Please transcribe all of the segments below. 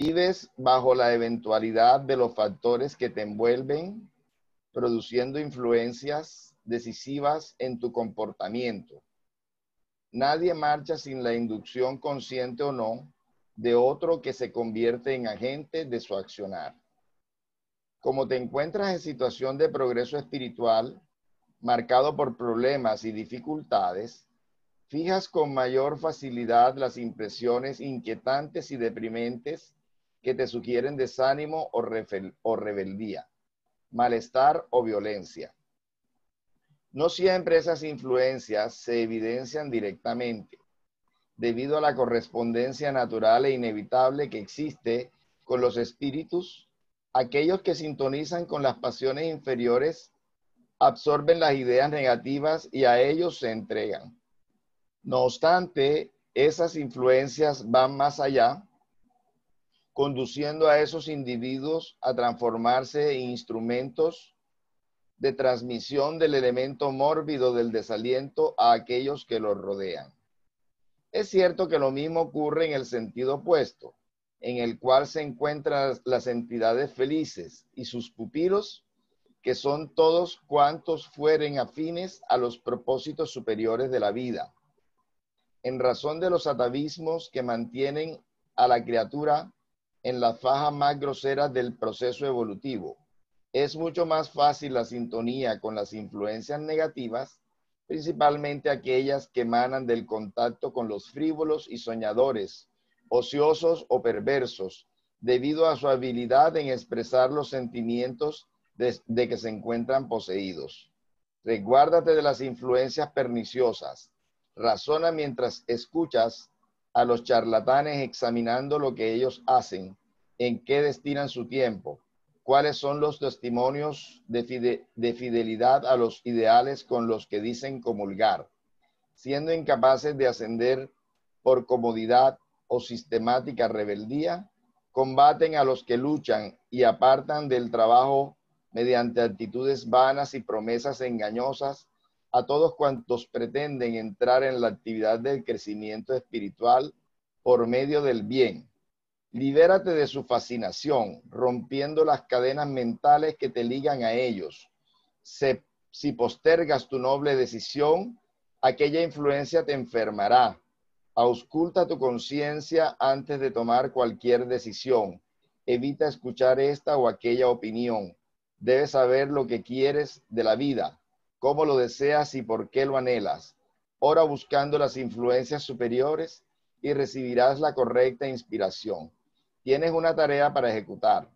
Vives bajo la eventualidad de los factores que te envuelven, produciendo influencias decisivas en tu comportamiento. Nadie marcha sin la inducción consciente o no de otro que se convierte en agente de su accionar. Como te encuentras en situación de progreso espiritual, marcado por problemas y dificultades, fijas con mayor facilidad las impresiones inquietantes y deprimentes que te sugieren desánimo o rebeldía, malestar o violencia. No siempre esas influencias se evidencian directamente, debido a la correspondencia natural e inevitable que existe con los espíritus. Aquellos que sintonizan con las pasiones inferiores absorben las ideas negativas y a ellos se entregan. No obstante, esas influencias van más allá, conduciendo a esos individuos a transformarse en instrumentos de transmisión del elemento mórbido del desaliento a aquellos que los rodean. Es cierto que lo mismo ocurre en el sentido opuesto, en el cual se encuentran las entidades felices y sus pupilos, que son todos cuantos fueren afines a los propósitos superiores de la vida, en razón de los atavismos que mantienen a la criatura en las fajas más groseras del proceso evolutivo. Es mucho más fácil la sintonía con las influencias negativas, principalmente aquellas que emanan del contacto con los frívolos y soñadores, ociosos o perversos, debido a su habilidad en expresar los sentimientos de que se encuentran poseídos. Resguárdate de las influencias perniciosas. Razona mientras escuchas a los charlatanes examinando lo que ellos hacen, en qué destinan su tiempo, cuáles son los testimonios de fidelidad a los ideales con los que dicen comulgar, siendo incapaces de ascender por comodidad o sistemática rebeldía, combaten a los que luchan y apartan del trabajo mediante actitudes vanas y promesas engañosas a todos cuantos pretenden entrar en la actividad del crecimiento espiritual por medio del bien. Libérate de su fascinación, rompiendo las cadenas mentales que te ligan a ellos. Si postergas tu noble decisión, aquella influencia te enfermará. Ausculta tu conciencia antes de tomar cualquier decisión. Evita escuchar esta o aquella opinión. Debes saber lo que quieres de la vida, cómo lo deseas y por qué lo anhelas. Ora buscando las influencias superiores y recibirás la correcta inspiración. Tienes una tarea para ejecutar.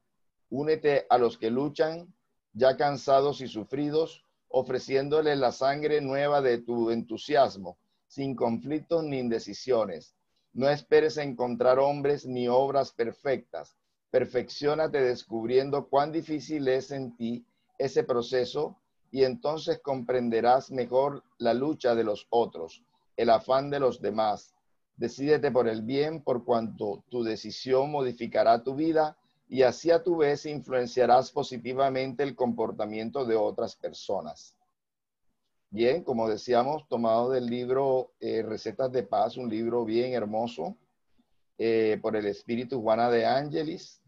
Únete a los que luchan, ya cansados y sufridos, ofreciéndoles la sangre nueva de tu entusiasmo, sin conflictos ni indecisiones. No esperes encontrar hombres ni obras perfectas. Perfecciónate descubriendo cuán difícil es en ti ese proceso y entonces comprenderás mejor la lucha de los otros, el afán de los demás. Decídete por el bien, por cuanto tu decisión modificará tu vida y así a tu vez influenciarás positivamente el comportamiento de otras personas. Bien, como decíamos, tomado del libro Recetas de Paz, un libro bien hermoso por el espíritu Juana de Ángelis,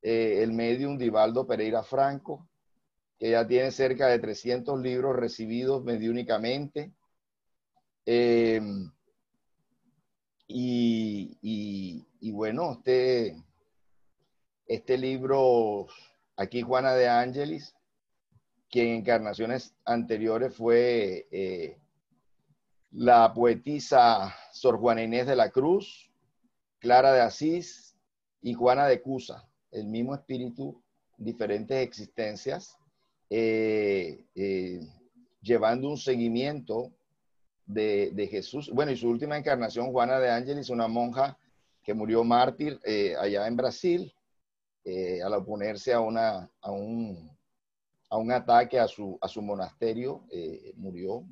el medium Divaldo Pereira Franco, que ya tiene cerca de 300 libros recibidos mediúnicamente. Y bueno, este libro, aquí Juana de Ángelis, quien en encarnaciones anteriores fue la poetisa Sor Juana Inés de la Cruz, Clara de Asís y Juana de Cusa, el mismo espíritu, diferentes existencias, llevando un seguimiento de Jesús. Bueno, y su última encarnación, Juana de Ángelis, una monja que murió mártir allá en Brasil, al oponerse a un ataque a su monasterio, murió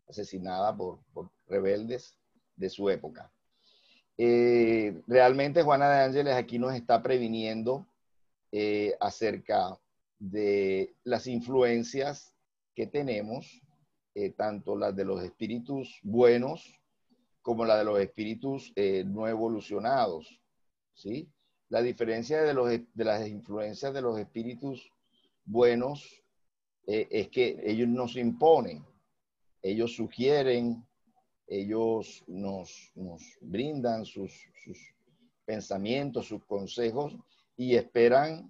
asesinada por rebeldes de su época. Realmente Juana de Ángeles aquí nos está previniendo acerca de las influencias que tenemos, tanto las de los espíritus buenos como las de los espíritus no evolucionados, ¿sí? La diferencia de las influencias de los espíritus buenos es que ellos nos imponen, ellos sugieren, ellos nos brindan sus pensamientos, sus consejos y esperan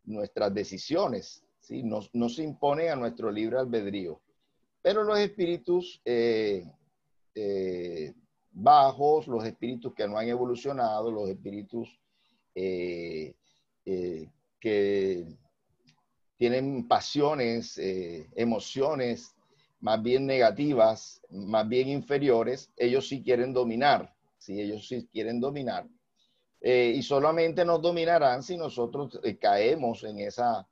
nuestras decisiones, ¿sí? No se imponen a nuestro libre albedrío. Pero los espíritus bajos, los espíritus que no han evolucionado, los espíritus que tienen pasiones, emociones más bien negativas, más bien inferiores, ellos sí quieren dominar, ¿sí? Ellos sí quieren dominar. Y solamente nos dominarán si nosotros caemos en esa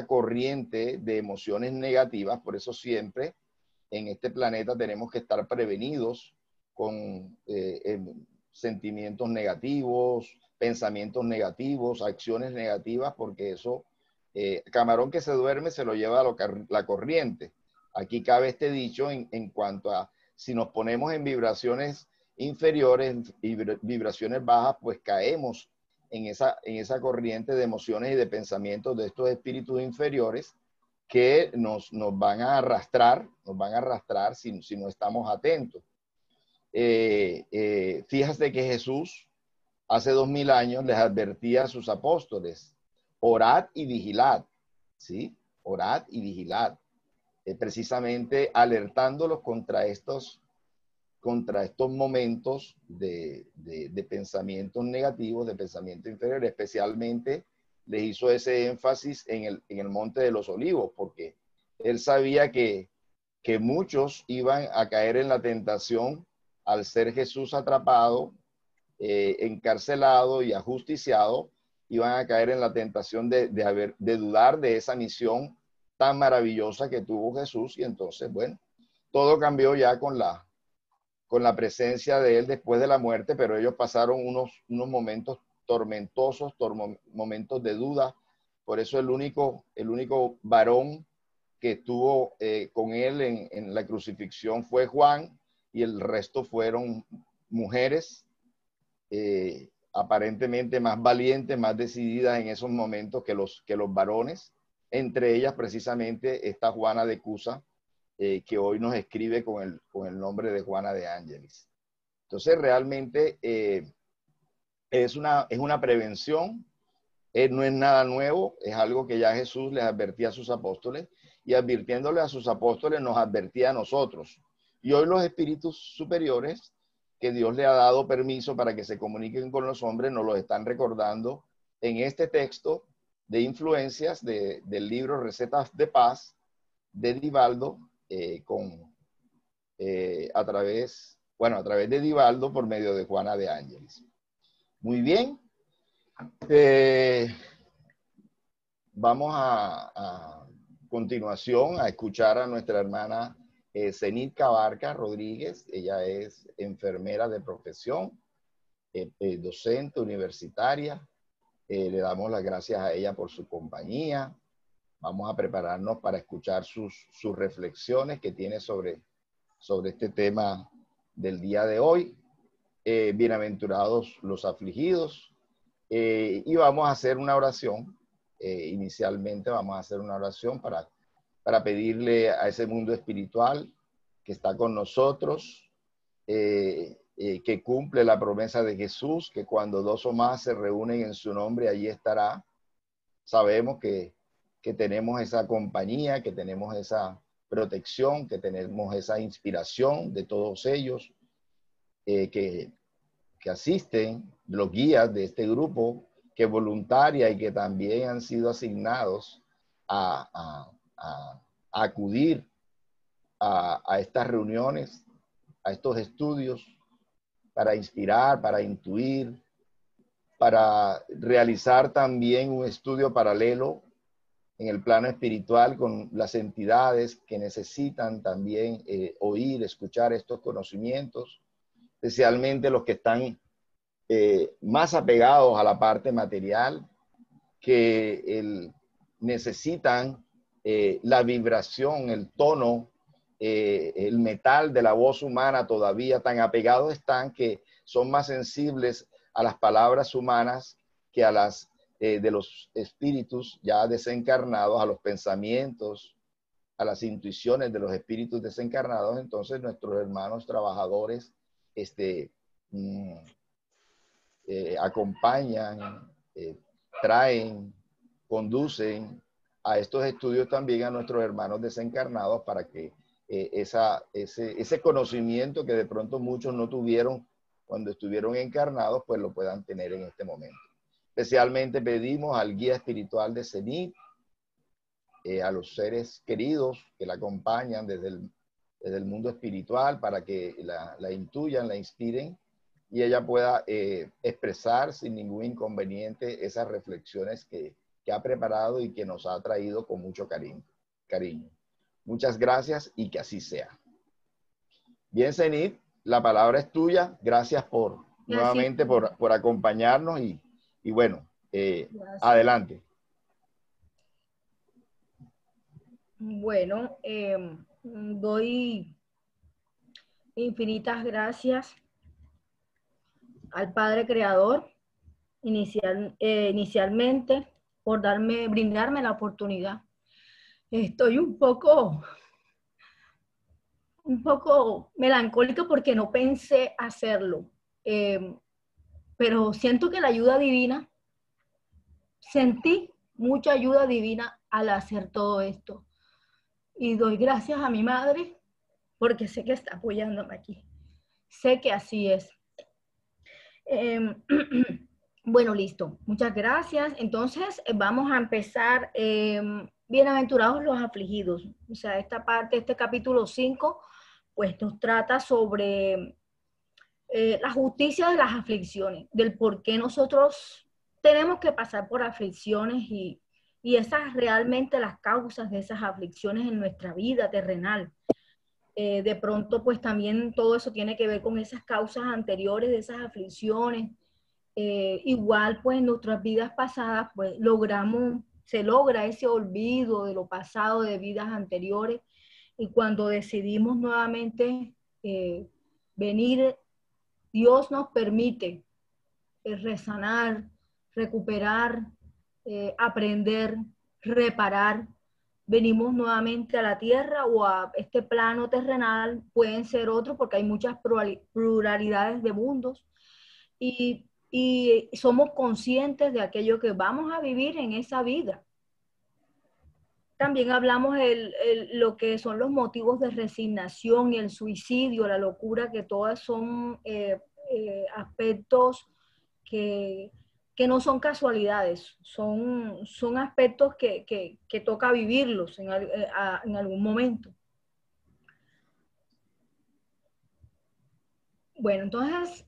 corriente de emociones negativas. Por eso siempre en este planeta tenemos que estar prevenidos con sentimientos negativos, pensamientos negativos, acciones negativas, porque eso, camarón que se duerme se lo lleva la corriente. Aquí cabe este dicho en cuanto a si nos ponemos en vibraciones inferiores y vibraciones bajas, pues caemos en esa corriente de emociones y de pensamientos de estos espíritus inferiores que nos van a arrastrar si no estamos atentos. Fíjate que Jesús hace 2000 años les advertía a sus apóstoles, orad y vigilad, ¿sí? Orad y vigilad, precisamente alertándolos contra estos momentos de pensamientos negativos, de pensamiento inferior. Especialmente les hizo ese énfasis en el Monte de los Olivos, porque él sabía que muchos iban a caer en la tentación al ser Jesús atrapado, encarcelado y ajusticiado, iban a caer en la tentación de dudar de esa misión tan maravillosa que tuvo Jesús. Y entonces, bueno, todo cambió ya con la presencia de él después de la muerte, pero ellos pasaron unos momentos tormentosos, momentos de duda. Por eso el único varón que estuvo con él en la crucifixión fue Juan, y el resto fueron mujeres, aparentemente más valientes, más decididas en esos momentos que los varones, entre ellas precisamente esta Juana de Cusa, que hoy nos escribe con el nombre de Juana de Ángelis. Entonces realmente es una prevención, no es nada nuevo, es algo que ya Jesús les advertía a sus apóstoles, y advirtiéndole a sus apóstoles nos advertía a nosotros. Y hoy los espíritus superiores que Dios le ha dado permiso para que se comuniquen con los hombres nos los están recordando en este texto de influencias del libro Recetas de Paz de Divaldo, a través de Divaldo por medio de Juana de Ángelis. Muy bien. Vamos a continuación a escuchar a nuestra hermana Zenit Cabarca Rodríguez. Ella es enfermera de profesión, docente universitaria. Le damos las gracias a ella por su compañía. Vamos a prepararnos para escuchar sus reflexiones que tiene sobre este tema del día de hoy. Bienaventurados los afligidos. Y vamos a hacer una oración. Inicialmente vamos a hacer una oración para pedirle a ese mundo espiritual que está con nosotros, que cumple la promesa de Jesús, que cuando dos o más se reúnen en su nombre, allí estará. Sabemos que tenemos esa compañía, que tenemos esa protección, que tenemos esa inspiración de todos ellos, que asisten, los guías de este grupo, que voluntaria y que también han sido asignados a acudir a estas reuniones, a estos estudios, para inspirar, para intuir, para realizar también un estudio paralelo en el plano espiritual con las entidades que necesitan también oír, escuchar estos conocimientos, especialmente los que están más apegados a la parte material, que necesitan la vibración, el tono el metal de la voz humana todavía tan apegados están que son más sensibles a las palabras humanas que a las de los espíritus ya desencarnados, a los pensamientos, a las intuiciones de los espíritus desencarnados. Entonces nuestros hermanos trabajadores acompañan, traen, conducen a estos estudios también a nuestros hermanos desencarnados para que ese conocimiento que de pronto muchos no tuvieron cuando estuvieron encarnados, pues lo puedan tener en este momento. Especialmente pedimos al guía espiritual de Zenit, a los seres queridos que la acompañan desde el mundo espiritual para que la intuyan, la inspiren y ella pueda expresar sin ningún inconveniente esas reflexiones que ha preparado y que nos ha traído con mucho cariño. Muchas gracias y que así sea. Bien, Zenit, la palabra es tuya. Gracias nuevamente por acompañarnos y bueno, adelante. Bueno, doy infinitas gracias al Padre Creador inicialmente por brindarme la oportunidad. Estoy un poco melancólica porque no pensé hacerlo, pero siento que la ayuda divina, sentí mucha ayuda divina al hacer todo esto. Y doy gracias a mi madre porque sé que está apoyándome aquí. Sé que así es. Bueno, listo. Muchas gracias. Entonces, vamos a empezar. Bienaventurados los afligidos. O sea, esta parte, este capítulo 5, pues nos trata sobre la justicia de las aflicciones, del por qué nosotros tenemos que pasar por aflicciones y esas realmente las causas de esas aflicciones en nuestra vida terrenal. De pronto, pues también todo eso tiene que ver con esas causas anteriores de esas aflicciones. Igual, pues en nuestras vidas pasadas, pues se logra ese olvido de lo pasado, de vidas anteriores, y cuando decidimos nuevamente venir, Dios nos permite resanar, recuperar, aprender, reparar. Venimos nuevamente a la tierra o a este plano terrenal, pueden ser otros porque hay muchas pluralidades de mundos y somos conscientes de aquello que vamos a vivir en esa vida. También hablamos lo que son los motivos de resignación y el suicidio, la locura, que todas son aspectos que no son casualidades, son aspectos que toca vivirlos en algún momento. Bueno, entonces,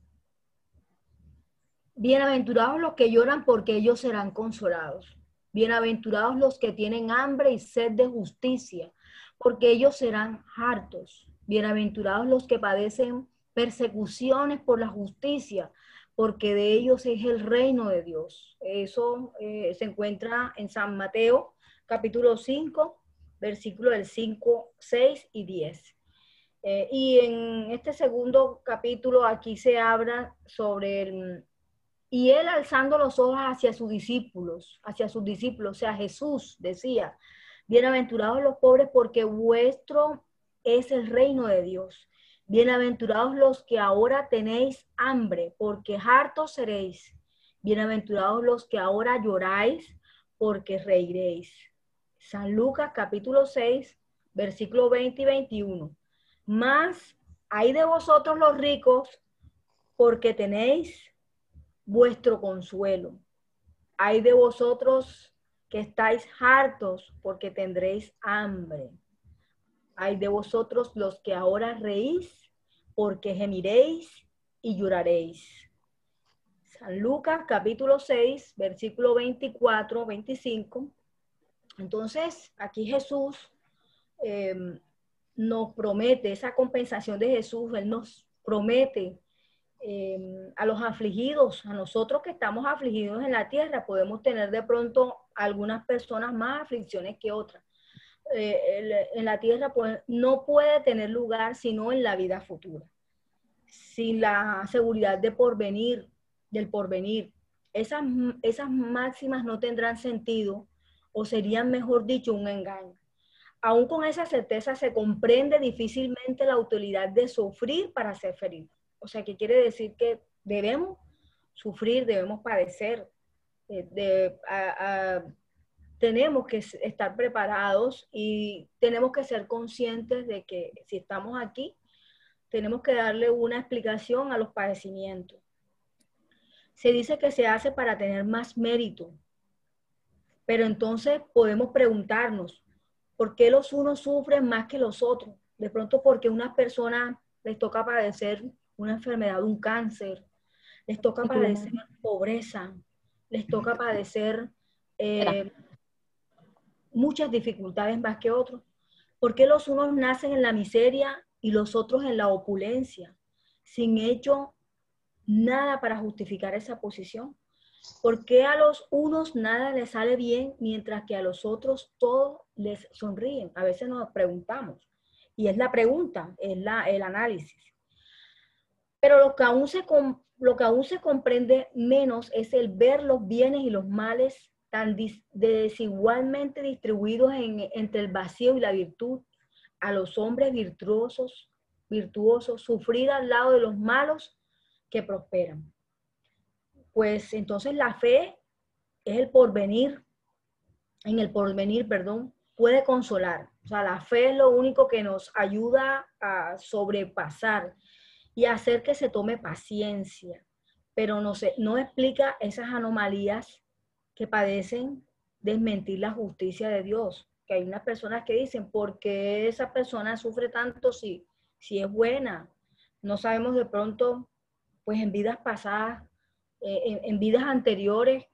bienaventurados los que lloran porque ellos serán consolados. Bienaventurados los que tienen hambre y sed de justicia, porque ellos serán hartos. Bienaventurados los que padecen persecuciones por la justicia, porque de ellos es el reino de Dios. Eso se encuentra en San Mateo, capítulo 5, versículos del 5, 6 y 10. Y en este segundo capítulo aquí se habla sobre y él alzando los ojos hacia sus discípulos, o sea, Jesús decía, bienaventurados los pobres porque vuestro es el reino de Dios. Bienaventurados los que ahora tenéis hambre, porque hartos seréis. Bienaventurados los que ahora lloráis, porque reiréis. San Lucas capítulo 6, versículo 20 y 21. Mas hay de vosotros los ricos, porque tenéis vuestro consuelo. Hay de vosotros que estáis hartos, porque tendréis hambre. Hay de vosotros los que ahora reís, porque gemiréis y lloraréis. San Lucas capítulo 6, versículo 24, 25. Entonces, aquí Jesús nos promete, esa compensación de Jesús, Él nos promete a los afligidos, a nosotros que estamos afligidos en la tierra, podemos tener de pronto algunas personas más aflicciones que otras. en la tierra pues, no puede tener lugar sino en la vida futura. Sin la seguridad del porvenir, esas máximas no tendrán sentido o serían, mejor dicho, un engaño. Aún con esa certeza se comprende difícilmente la utilidad de sufrir para ser feliz. O sea, ¿qué quiere decir? Que debemos sufrir, debemos padecer, tenemos que estar preparados y tenemos que ser conscientes de que si estamos aquí, tenemos que darle una explicación a los padecimientos. Se dice que se hace para tener más mérito, pero entonces podemos preguntarnos, ¿por qué los unos sufren más que los otros? De pronto porque a unas personas les toca padecer una enfermedad, un cáncer, les toca padecer pobreza, les toca padecer muchas dificultades más que otros. ¿Por qué los unos nacen en la miseria y los otros en la opulencia, sin hecho nada para justificar esa posición? ¿Por qué a los unos nada les sale bien, mientras que a los otros todos les sonríen? A veces nos preguntamos, y es la pregunta, es el análisis. Pero lo que aún se comprende menos es el ver los bienes y los males tan desigualmente distribuidos entre el vacío y la virtud, a los hombres virtuosos sufrir al lado de los malos que prosperan. Pues entonces la fe es el porvenir, en el porvenir, perdón, puede consolar. O sea, la fe es lo único que nos ayuda a sobrepasar y hacer que se tome paciencia, pero no explica esas anomalías que padecen desmentir la justicia de Dios. Que hay unas personas que dicen, ¿por qué esa persona sufre tanto si es buena? No sabemos de pronto, pues en vidas pasadas, en vidas anteriores,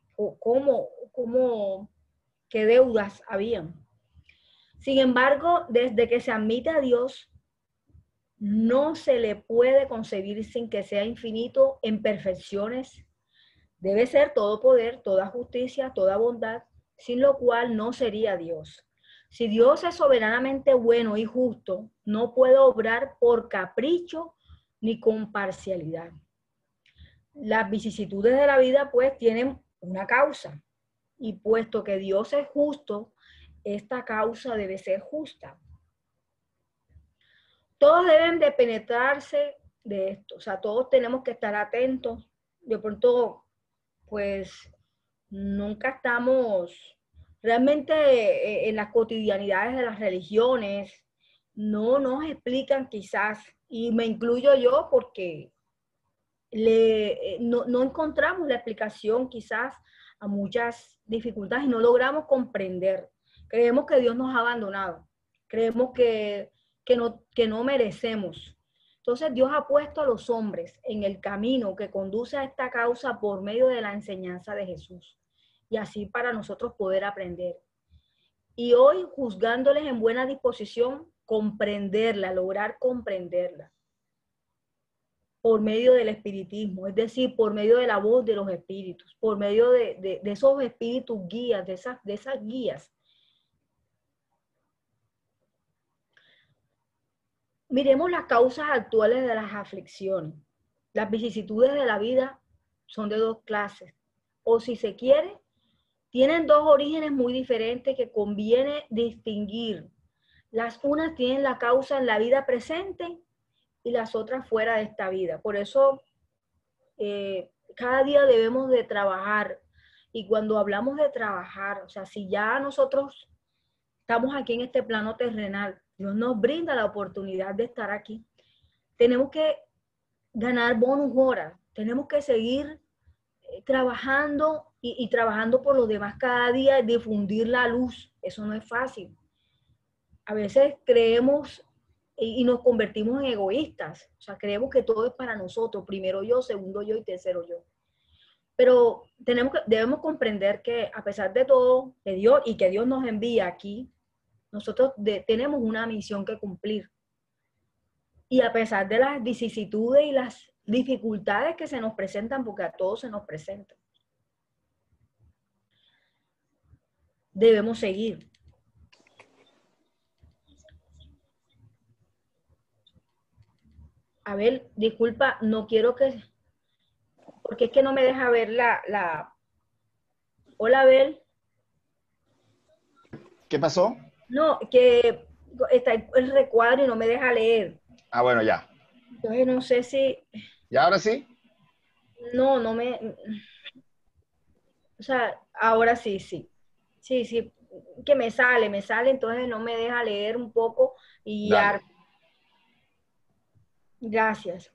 qué deudas habían. Sin embargo, desde que se admite a Dios, no se le puede concebir sin que sea infinito en perfecciones. Debe ser todo poder, toda justicia, toda bondad, sin lo cual no sería Dios. Si Dios es soberanamente bueno y justo, no puede obrar por capricho ni con parcialidad. Las vicisitudes de la vida pues tienen una causa, y puesto que Dios es justo, esta causa debe ser justa. Todos deben de penetrarse de esto, o sea, todos tenemos que estar atentos. De pronto, pues, nunca estamos realmente en las cotidianidades de las religiones, no nos explican quizás, y me incluyo yo porque no encontramos la explicación quizás a muchas dificultades y no logramos comprender. Creemos que Dios nos ha abandonado, creemos que no merecemos. Entonces Dios ha puesto a los hombres en el camino que conduce a esta causa por medio de la enseñanza de Jesús, y así para nosotros poder aprender. Y hoy, juzgándoles en buena disposición, comprenderla, lograr comprenderla por medio del espiritismo, es decir, por medio de la voz de los espíritus, por medio de esos espíritus guías, de esas guías. Miremos las causas actuales de las aflicciones. Las vicisitudes de la vida son de dos clases, o si se quiere, tienen dos orígenes muy diferentes que conviene distinguir. Las unas tienen la causa en la vida presente y las otras fuera de esta vida. Por eso, cada día debemos de trabajar. Y cuando hablamos de trabajar, o sea, si ya nosotros estamos aquí en este plano terrenal, Dios nos brinda la oportunidad de estar aquí, tenemos que ganar bonus horas, tenemos que seguir trabajando y trabajando por los demás cada día, difundir la luz. Eso no es fácil. A veces creemos y nos convertimos en egoístas. O sea, creemos que todo es para nosotros. Primero yo, segundo yo y tercero yo. Pero debemos comprender que a pesar de todo, que Dios nos envía aquí, nosotros tenemos una misión que cumplir. Y a pesar de las vicisitudes y las dificultades que se nos presentan, porque a todos se nos presentan, debemos seguir. A ver, disculpa, no quiero que, porque es que no me deja ver Hola, Abel. ¿Qué pasó? No, que está el recuadro y no me deja leer. Ah, bueno, ya. Entonces no sé si, ¿Y ahora sí? no me, o sea, ahora sí, sí. Sí, sí, que me sale, entonces no me deja leer un poco y Dale. guiar. Gracias.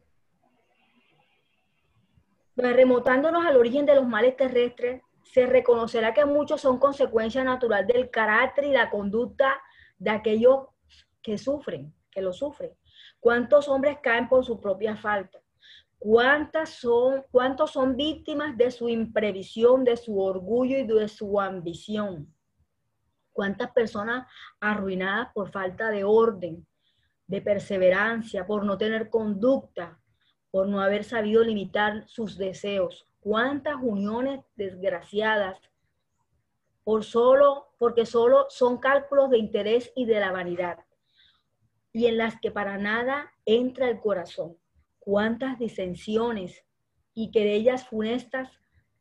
Pues, remontándonos al origen de los males terrestres, se reconocerá que muchos son consecuencia natural del carácter y la conducta de aquellos que sufren, que lo sufren. ¿Cuántos hombres caen por su propia falta? ¿Cuántos son víctimas de su imprevisión, de su orgullo y de su ambición? ¿Cuántas personas arruinadas por falta de orden, de perseverancia, por no tener conducta, por no haber sabido limitar sus deseos? ¿Cuántas uniones desgraciadas porque solo son cálculos de interés y de la vanidad, y en las que para nada entra el corazón? ¿Cuántas disensiones y querellas funestas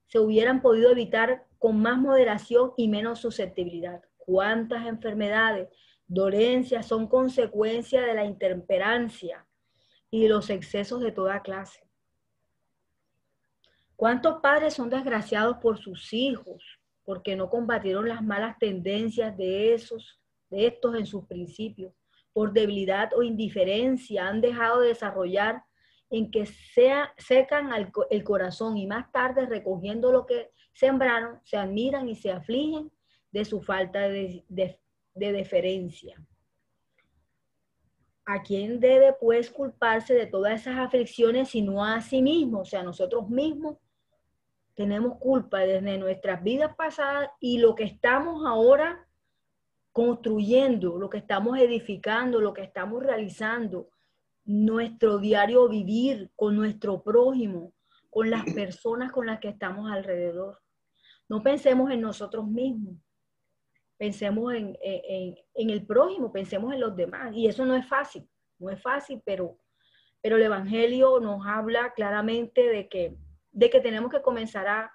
se hubieran podido evitar con más moderación y menos susceptibilidad? ¿Cuántas enfermedades, dolencias son consecuencia de la intemperancia y de los excesos de toda clase? ¿Cuántos padres son desgraciados por sus hijos porque no combatieron las malas tendencias de estos en sus principios? Por debilidad o indiferencia han dejado de desarrollar en que secan el corazón, y más tarde, recogiendo lo que sembraron, se admiran y se afligen de su falta de deferencia. ¿A quién debe pues culparse de todas esas aflicciones sino a sí mismo? O sea, nosotros mismos tenemos culpa desde nuestras vidas pasadas y lo que estamos ahora construyendo, lo que estamos edificando, lo que estamos realizando, nuestro diario vivir con nuestro prójimo, con las personas con las que estamos alrededor. No pensemos en nosotros mismos, pensemos en el prójimo, pensemos en los demás. Y eso no es fácil, no es fácil, pero el Evangelio nos habla claramente de que tenemos que comenzar a,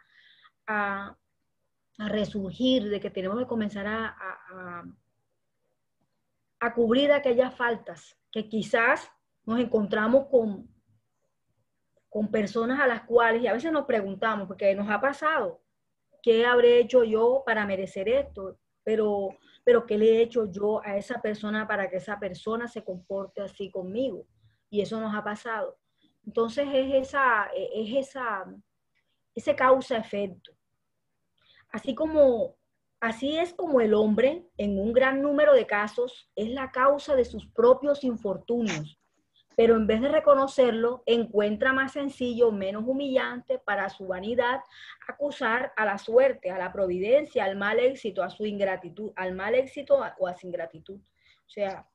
a resurgir, de que tenemos que comenzar a cubrir aquellas faltas que quizás nos encontramos con personas a las cuales, y a veces nos preguntamos, porque nos ha pasado, ¿qué habré hecho yo para merecer esto? Pero ¿qué le he hecho yo a esa persona para que esa persona se comporte así conmigo? Y eso nos ha pasado. Entonces ese causa-efecto. Así como, así es como el hombre, en un gran número de casos, es la causa de sus propios infortunios, pero en vez de reconocerlo, encuentra más sencillo, menos humillante para su vanidad, acusar a la suerte, a la providencia, al mal éxito, a su ingratitud, al mal éxito o a su ingratitud. O sea,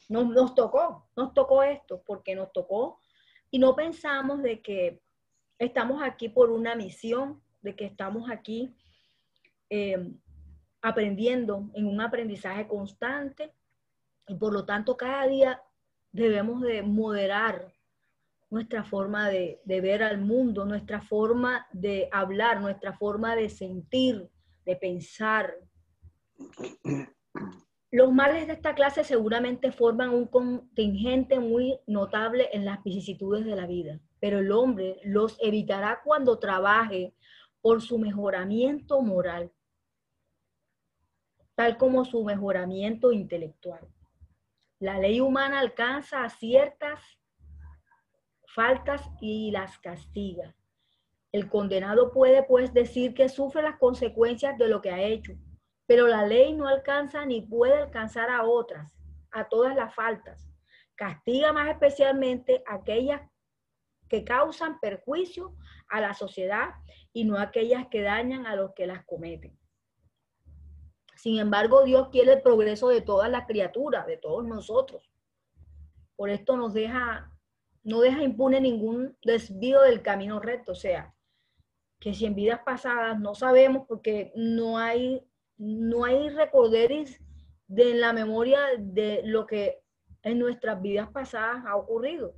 nos tocó esto, porque nos tocó y no pensamos de que estamos aquí por una misión, de que estamos aquí eh, aprendiendo en un aprendizaje constante, y por lo tanto cada día debemos de moderar nuestra forma de ver al mundo, nuestra forma de hablar, nuestra forma de sentir, de pensar. Los males de esta clase seguramente forman un contingente muy notable en las vicisitudes de la vida, pero el hombre los evitará cuando trabaje por su mejoramiento moral, tal como su mejoramiento intelectual. La ley humana alcanza a ciertas faltas y las castiga. El condenado puede, pues, decir que sufre las consecuencias de lo que ha hecho, pero la ley no alcanza ni puede alcanzar a otras, a todas las faltas. Castiga más especialmente aquellas que causan perjuicio a la sociedad y no aquellas que dañan a los que las cometen. Sin embargo, Dios quiere el progreso de todas las criaturas, de todos nosotros. Por esto no deja impune ningún desvío del camino recto. O sea, que si en vidas pasadas no sabemos, porque no hay recorderis de la memoria de lo que en nuestras vidas pasadas ha ocurrido.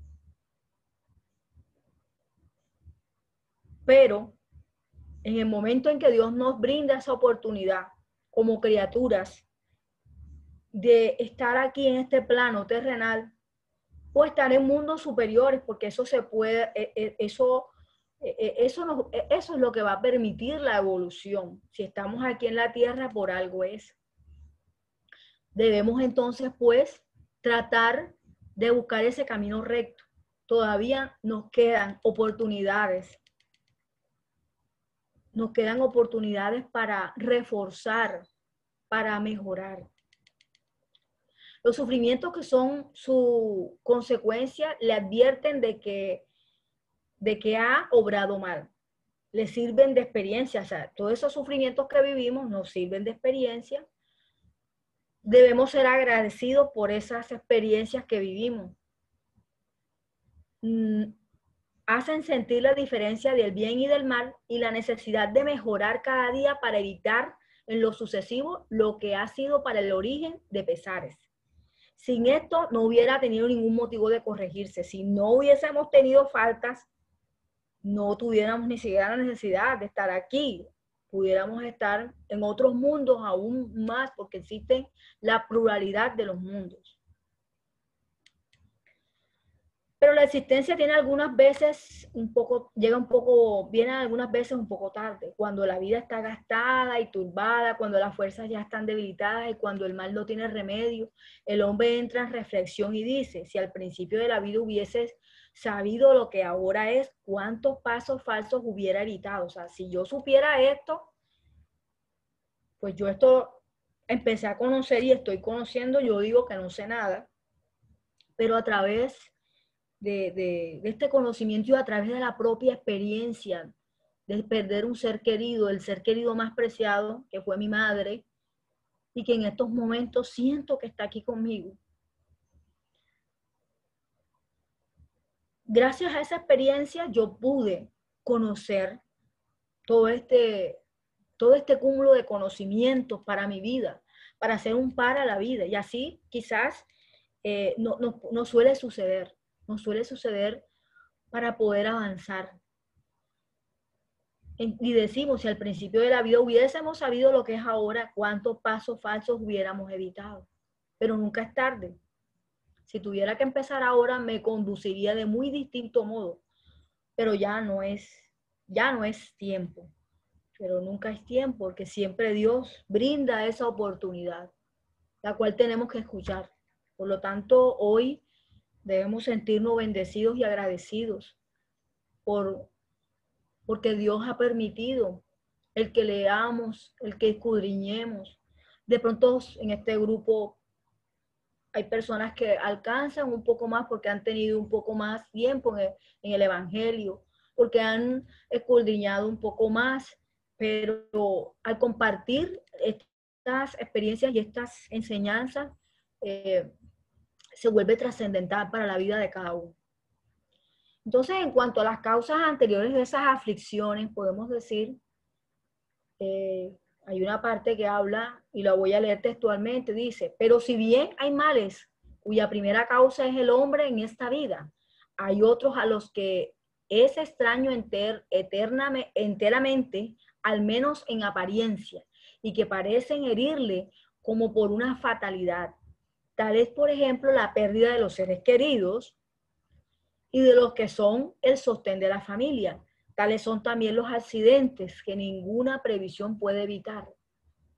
Pero en el momento en que Dios nos brinda esa oportunidad como criaturas de estar aquí en este plano terrenal, o estar en mundos superiores, porque eso se puede, eso es lo que va a permitir la evolución. Si estamos aquí en la Tierra, por algo es. Debemos entonces, pues, tratar de buscar ese camino recto. Todavía nos quedan oportunidades. Nos quedan oportunidades para reforzar, para mejorar. Los sufrimientos que son su consecuencia le advierten de que ha obrado mal. Le sirven de experiencia. O sea, todos esos sufrimientos que vivimos nos sirven de experiencia. Debemos ser agradecidos por esas experiencias que vivimos. Hacen sentir la diferencia del bien y del mal y la necesidad de mejorar cada día para evitar en lo sucesivo lo que ha sido para el origen de pesares. Sin esto no hubiera tenido ningún motivo de corregirse. Si no hubiésemos tenido faltas, no tuviéramos ni siquiera la necesidad de estar aquí. Pudiéramos estar en otros mundos aún más, porque existe la pluralidad de los mundos. Pero la existencia tiene algunas veces viene algunas veces un poco tarde, cuando la vida está gastada y turbada, cuando las fuerzas ya están debilitadas y cuando el mal no tiene remedio. El hombre entra en reflexión y dice, si al principio de la vida hubieses sabido lo que ahora es, ¿cuántos pasos falsos hubiera evitado? O sea, si yo supiera esto, pues yo esto empecé a conocer y estoy conociendo, yo digo que no sé nada, pero a través de este conocimiento y a través de la propia experiencia de perder un ser querido, el ser querido más preciado, que fue mi madre, y que en estos momentos siento que está aquí conmigo. Gracias a esa experiencia yo pude conocer todo este cúmulo de conocimientos para mi vida, para hacer un par a la vida. Y así quizás no suele suceder. No suele suceder para poder avanzar. Y decimos, si al principio de la vida hubiésemos sabido lo que es ahora, cuántos pasos falsos hubiéramos evitado. Pero nunca es tarde. Si tuviera que empezar ahora, me conduciría de muy distinto modo. Pero ya no es tiempo. Pero nunca es tiempo, porque siempre Dios brinda esa oportunidad, la cual tenemos que escuchar. Por lo tanto, hoy debemos sentirnos bendecidos y agradecidos porque Dios ha permitido el que leamos, el que escudriñemos. De pronto en este grupo hay personas que alcanzan un poco más porque han tenido un poco más tiempo en el Evangelio, porque han escudriñado un poco más, pero al compartir estas experiencias y estas enseñanzas, se vuelve trascendental para la vida de cada uno. Entonces, en cuanto a las causas anteriores de esas aflicciones, podemos decir, hay una parte que habla, y la voy a leer textualmente, dice, pero si bien hay males cuya primera causa es el hombre en esta vida, hay otros a los que es extraño enteramente, al menos en apariencia, y que parecen herirle como por una fatalidad. Tal es, por ejemplo, la pérdida de los seres queridos, y de los que son el sostén de la familia. Tales son también los accidentes que ninguna previsión puede evitar.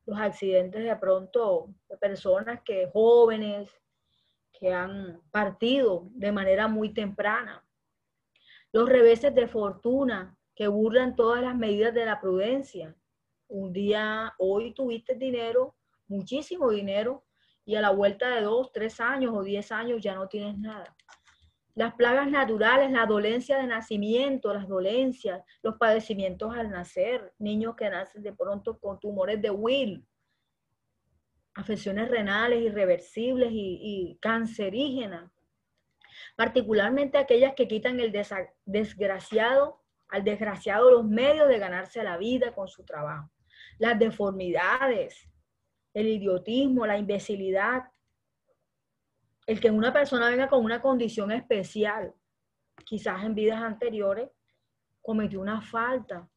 Los accidentes de pronto de personas jóvenes que han partido de manera muy temprana. Los reveses de fortuna que burlan todas las medidas de la prudencia. Un día, hoy tuviste dinero, muchísimo dinero, y a la vuelta de 2, 3 años o 10 años ya no tienes nada. Las plagas naturales, la dolencia de nacimiento, las dolencias, los padecimientos al nacer, niños que nacen de pronto con tumores de Will, afecciones renales irreversibles y cancerígenas, particularmente aquellas que quitan al desgraciado los medios de ganarse la vida con su trabajo. Las deformidades, el idiotismo, la imbecilidad, el que una persona venga con una condición especial, quizás en vidas anteriores, cometió una falta,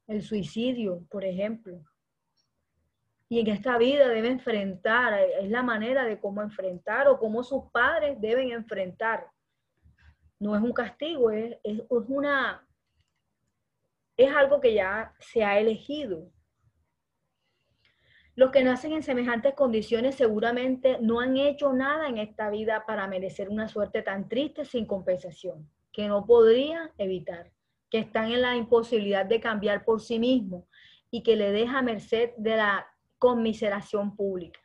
el suicidio, por ejemplo. Y en esta vida debe enfrentar, es la manera de cómo enfrentar o cómo sus padres deben enfrentar. No es un castigo, es algo que ya se ha elegido. Los que nacen en semejantes condiciones seguramente no han hecho nada en esta vida para merecer una suerte tan triste sin compensación, que no podrían evitar, que están en la imposibilidad de cambiar por sí mismos y que le deja merced de la conmiseración pública.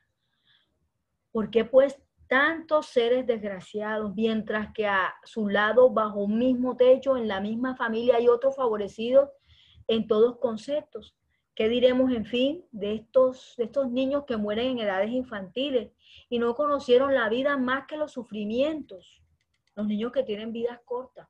¿Por qué pues tantos seres desgraciados, mientras que a su lado, bajo un mismo techo, en la misma familia, hay otros favorecidos en todos conceptos? ¿Qué diremos, en fin, de estos niños que mueren en edades infantiles y no conocieron la vida más que los sufrimientos? Los niños que tienen vidas cortas.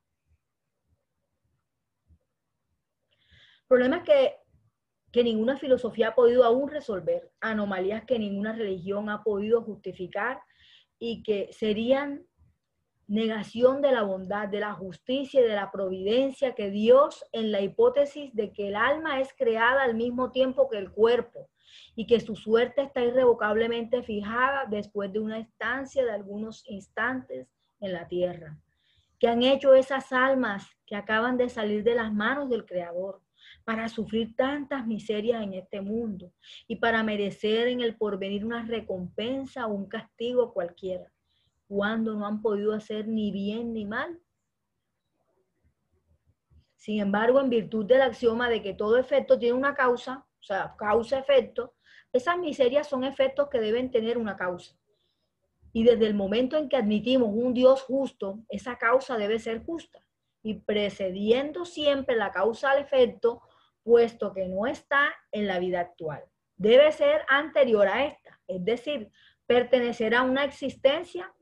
Problemas que ninguna filosofía ha podido aún resolver, anomalías que ninguna religión ha podido justificar y que serían negación de la bondad, de la justicia y de la providencia que Dios, en la hipótesis de que el alma es creada al mismo tiempo que el cuerpo y que su suerte está irrevocablemente fijada después de una estancia de algunos instantes en la tierra. ¿Qué han hecho esas almas que acaban de salir de las manos del Creador para sufrir tantas miserias en este mundo y para merecer en el porvenir una recompensa o un castigo cualquiera, cuando no han podido hacer ni bien ni mal? Sin embargo, en virtud del axioma de que todo efecto tiene una causa, o sea, causa-efecto, esas miserias son efectos que deben tener una causa. Y desde el momento en que admitimos un Dios justo, esa causa debe ser justa y precediendo siempre la causa al efecto, puesto que no está en la vida actual. Debe ser anterior a esta, es decir, pertenecer a una existencia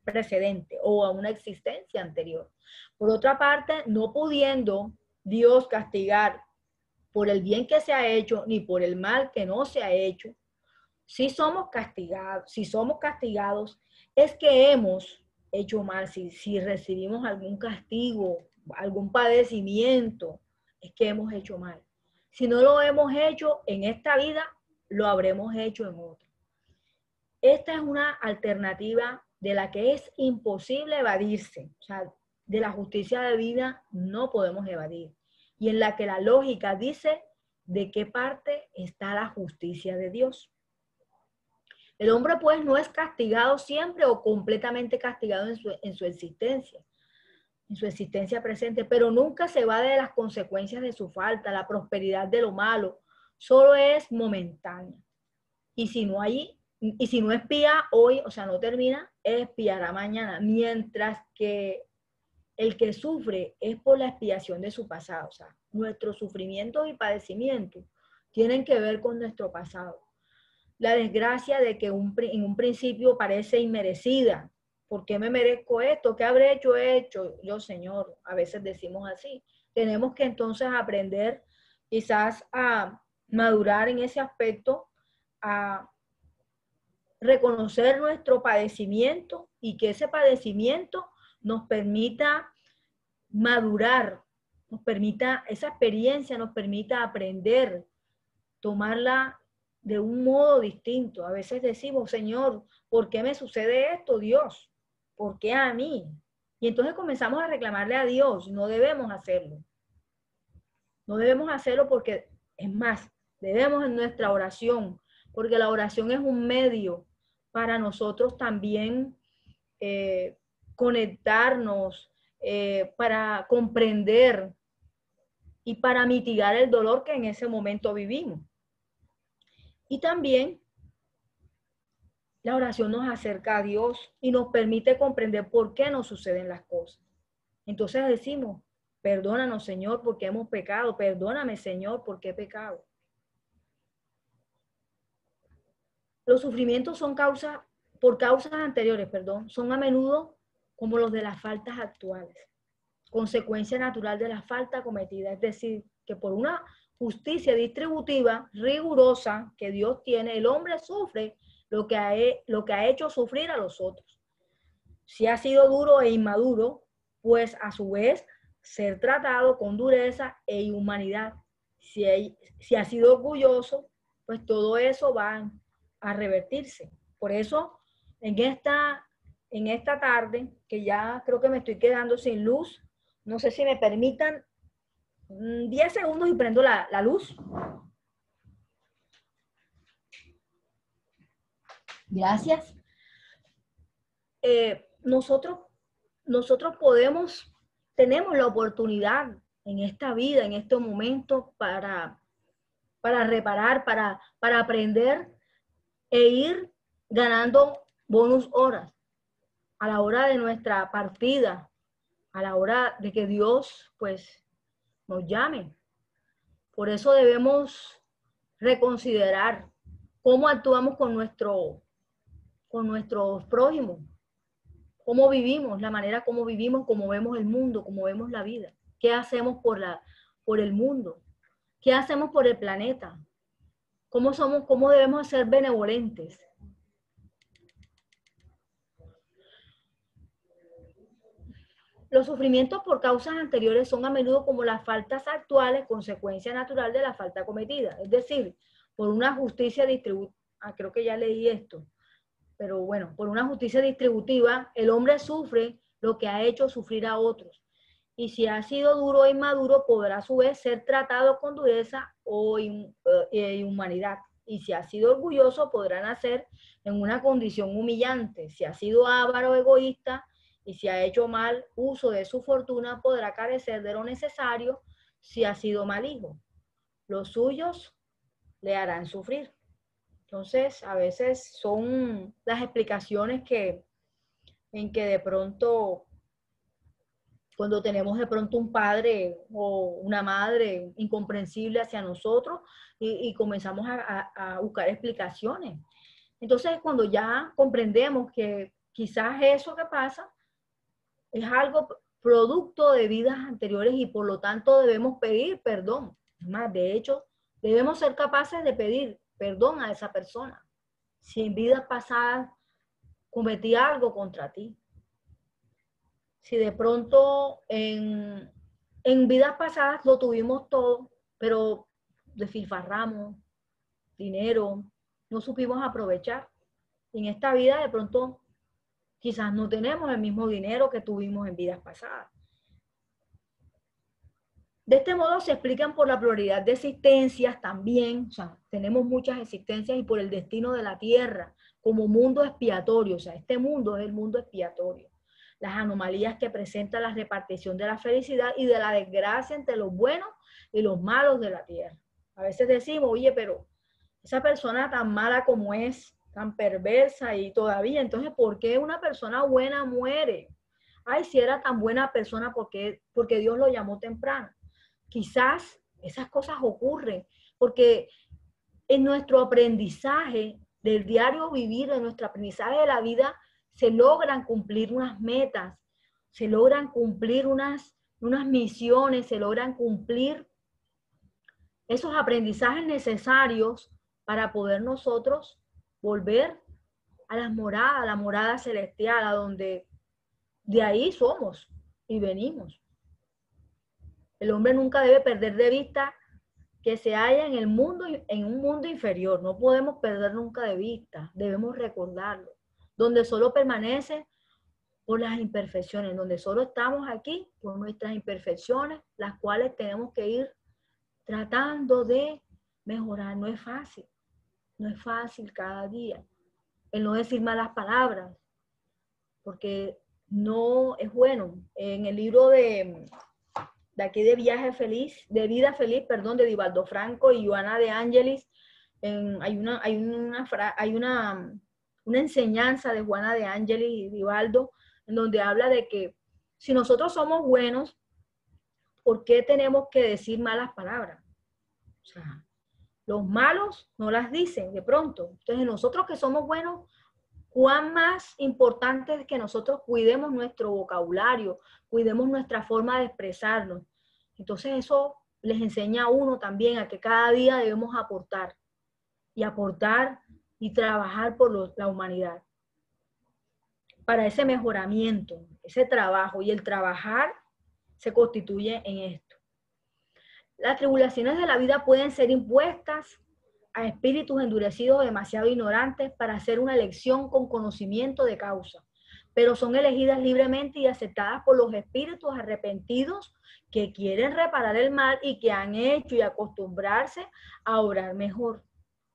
precedente o a una existencia anterior. Por otra parte, no pudiendo Dios castigar por el bien que se ha hecho ni por el mal que no se ha hecho, si somos castigados, es que hemos hecho mal. Si recibimos algún castigo, algún padecimiento, es que hemos hecho mal. Si no lo hemos hecho en esta vida, lo habremos hecho en otra. Esta es una alternativa de la que es imposible evadirse. O sea, de la justicia de vida no podemos evadir. Y en la que la lógica dice de qué parte está la justicia de Dios. El hombre pues no es castigado siempre o completamente castigado en su existencia presente, pero nunca se va de las consecuencias de su falta, la prosperidad de lo malo, solo es momentánea. Y si no espía hoy, o sea, no termina, espiará mañana, mientras que el que sufre es por la expiación de su pasado. O sea, nuestros sufrimientos y padecimientos tienen que ver con nuestro pasado. La desgracia de que en un principio parece inmerecida. ¿Por qué me merezco esto? ¿Qué habré hecho yo, Señor? A veces decimos así. Tenemos que entonces aprender quizás a madurar en ese aspecto, a reconocer nuestro padecimiento y que ese padecimiento nos permita madurar, esa experiencia nos permita aprender, tomarla de un modo distinto. A veces decimos, Señor, ¿por qué me sucede esto, Dios? ¿Por qué a mí? Y entonces comenzamos a reclamarle a Dios. No debemos hacerlo. No debemos hacerlo porque, es más, debemos en nuestra oración, porque la oración es un medio para nosotros también conectarnos, para comprender y para mitigar el dolor que en ese momento vivimos. Y también la oración nos acerca a Dios y nos permite comprender por qué nos suceden las cosas. Entonces decimos, perdónanos, Señor, porque hemos pecado. Perdóname, Señor, porque he pecado. Los sufrimientos son por causas anteriores, son a menudo como los de las faltas actuales. Consecuencia natural de la falta cometida. Es decir, que por una justicia distributiva rigurosa que Dios tiene, el hombre sufre lo que ha hecho sufrir a los otros. Si ha sido duro e inmaduro, pues a su vez ser tratado con dureza e inhumanidad. Si ha sido orgulloso, pues todo eso va a revertirse. Por eso, en esta tarde, que ya creo que me estoy quedando sin luz, no sé si me permitan 10 segundos y prendo la luz. Gracias. Nosotros tenemos la oportunidad en esta vida, en este momento, para reparar, para aprender e ir ganando bonus horas a la hora de nuestra partida, a la hora de que Dios, pues, nos llame. Por eso debemos reconsiderar cómo actuamos con nuestros prójimos, cómo vivimos, la manera como vivimos, cómo vemos el mundo, cómo vemos la vida. ¿Qué hacemos por el mundo? ¿Qué hacemos por el planeta? ¿Cómo debemos ser benevolentes? Los sufrimientos por causas anteriores son a menudo como las faltas actuales, consecuencia natural de la falta cometida. Es decir, por una justicia distributiva, creo que ya leí esto, pero bueno, por una justicia distributiva, el hombre sufre lo que ha hecho sufrir a otros. Y si ha sido duro e inmaduro, podrá a su vez ser tratado con dureza o inhumanidad. Y si ha sido orgulloso, podrá nacer en una condición humillante. Si ha sido avaro o egoísta, y si ha hecho mal uso de su fortuna, podrá carecer de lo necesario. Si ha sido mal hijo, los suyos le harán sufrir. Entonces, a veces son las explicaciones en que de pronto, cuando tenemos de pronto un padre o una madre incomprensible hacia nosotros y comenzamos a buscar explicaciones. Entonces, cuando ya comprendemos que quizás eso que pasa es algo producto de vidas anteriores y por lo tanto debemos pedir perdón. Más, de hecho, debemos ser capaces de pedir perdón a esa persona si en vidas pasadas cometí algo contra ti. Si de pronto en vidas pasadas lo tuvimos todo, pero despilfarramos dinero, no supimos aprovechar. En esta vida de pronto quizás no tenemos el mismo dinero que tuvimos en vidas pasadas. De este modo se explican por la pluralidad de existencias también, o sea, tenemos muchas existencias y por el destino de la tierra como mundo expiatorio, o sea, este mundo es el mundo expiatorio. Las anomalías que presenta la repartición de la felicidad y de la desgracia entre los buenos y los malos de la tierra. A veces decimos, oye, pero esa persona tan mala como es, tan perversa y todavía, entonces, ¿por qué una persona buena muere? Ay, si era tan buena persona, porque Dios lo llamó temprano. Quizás esas cosas ocurren porque en nuestro aprendizaje del diario vivir, en nuestro aprendizaje de la vida, se logran cumplir unas metas, se logran cumplir unas misiones, se logran cumplir esos aprendizajes necesarios para poder nosotros volver a la morada celestial, a donde de ahí somos y venimos. El hombre nunca debe perder de vista que se halla en un mundo inferior. No podemos perder nunca de vista, debemos recordarlo. Donde solo permanece por las imperfecciones, donde solo estamos aquí por nuestras imperfecciones, las cuales tenemos que ir tratando de mejorar. No es fácil cada día. El no decir malas palabras, porque no es bueno. En el libro de aquí de Vida Feliz, perdón, de Divaldo Franco y Joana de Angelis, hay una enseñanza de Juana de Angelis y Divaldo, en donde habla de que si nosotros somos buenos, ¿por qué tenemos que decir malas palabras? O sea, los malos no las dicen de pronto. Entonces, nosotros que somos buenos, cuán más importante es que nosotros cuidemos nuestro vocabulario, cuidemos nuestra forma de expresarnos. Entonces eso les enseña a uno también a que cada día debemos aportar y trabajar por la humanidad. Para ese mejoramiento, ese trabajo y el trabajar se constituye en esto. Las tribulaciones de la vida pueden ser impuestas a espíritus endurecidos o demasiado ignorantes para hacer una elección con conocimiento de causa, pero son elegidas libremente y aceptadas por los espíritus arrepentidos que quieren reparar el mal y que han hecho y acostumbrarse a obrar mejor.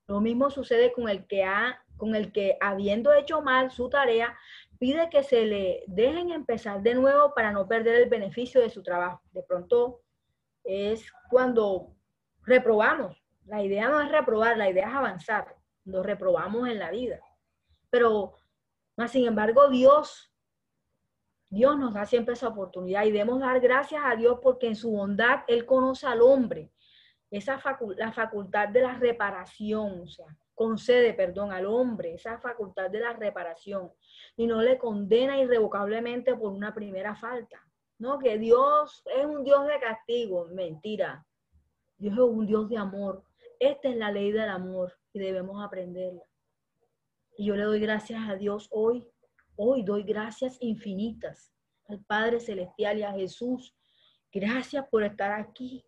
Lo mismo sucede con el que habiendo hecho mal su tarea, pide que se le dejen empezar de nuevo para no perder el beneficio de su trabajo. De pronto es cuando reprobamos. La idea no es reprobar, la idea es avanzar. Nos reprobamos en la vida. Pero, más sin embargo, Dios nos da siempre esa oportunidad y debemos dar gracias a Dios porque en su bondad Él conoce al hombre. La facultad de la reparación, o sea, concede perdón al hombre, esa facultad de la reparación y no le condena irrevocablemente por una primera falta. No, que Dios es un Dios de castigo, mentira. Dios es un Dios de amor. Esta es la ley del amor y debemos aprenderla. Y yo le doy gracias a Dios hoy doy gracias infinitas al Padre Celestial y a Jesús. Gracias por estar aquí.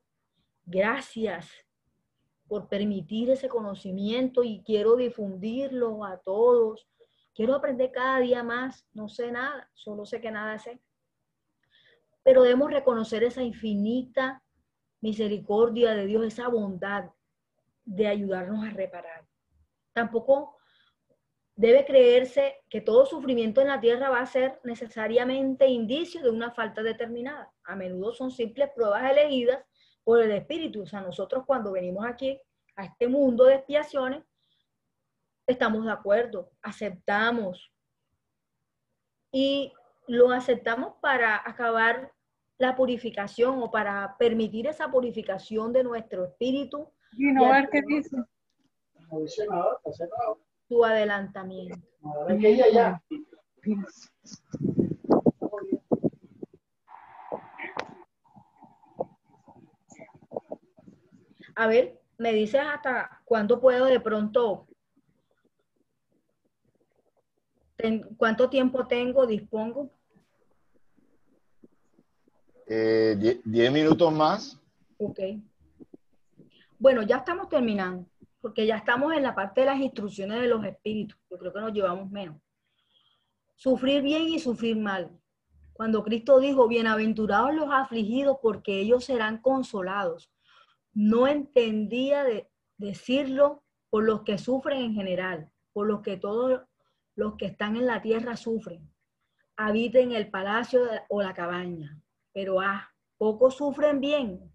Gracias por permitir ese conocimiento y quiero difundirlo a todos. Quiero aprender cada día más. No sé nada, solo sé que nada sé. Pero debemos reconocer esa infinita misericordia de Dios, esa bondad de ayudarnos a reparar. Tampoco debe creerse que todo sufrimiento en la tierra va a ser necesariamente indicio de una falta determinada. A menudo son simples pruebas elegidas por el Espíritu. O sea, nosotros cuando venimos aquí a este mundo de expiaciones, estamos de acuerdo, aceptamos. Y lo aceptamos para acabar la purificación o para permitir esa purificación de nuestro espíritu. Y no ver qué dice. No dice nada, está cerrado. Su adelantamiento. Es que ella ya. A ver, me dices hasta cuándo puedo de pronto, cuánto tiempo dispongo. 10 minutos más. Ok. Bueno, ya estamos terminando, porque ya estamos en la parte de las instrucciones de los espíritus. Yo creo que nos llevamos menos. Sufrir bien y sufrir mal. Cuando Cristo dijo, bienaventurados los afligidos, porque ellos serán consolados. No entendía de decirlo por los que sufren en general, por los que todos los que están en la tierra sufren. Habiten el palacio o la cabaña. Pero pocos sufren bien,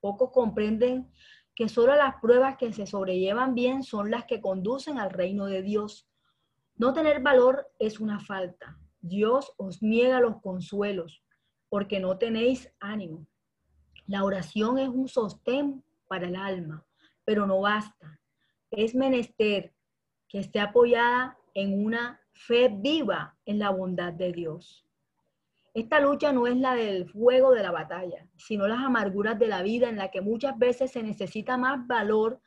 pocos comprenden que solo las pruebas que se sobrellevan bien son las que conducen al reino de Dios. No tener valor es una falta. Dios os niega los consuelos porque no tenéis ánimo. La oración es un sostén para el alma, pero no basta. Es menester que esté apoyada en una fe viva en la bondad de Dios. Esta lucha no es la del fuego de la batalla, sino las amarguras de la vida en la que muchas veces se necesita más valor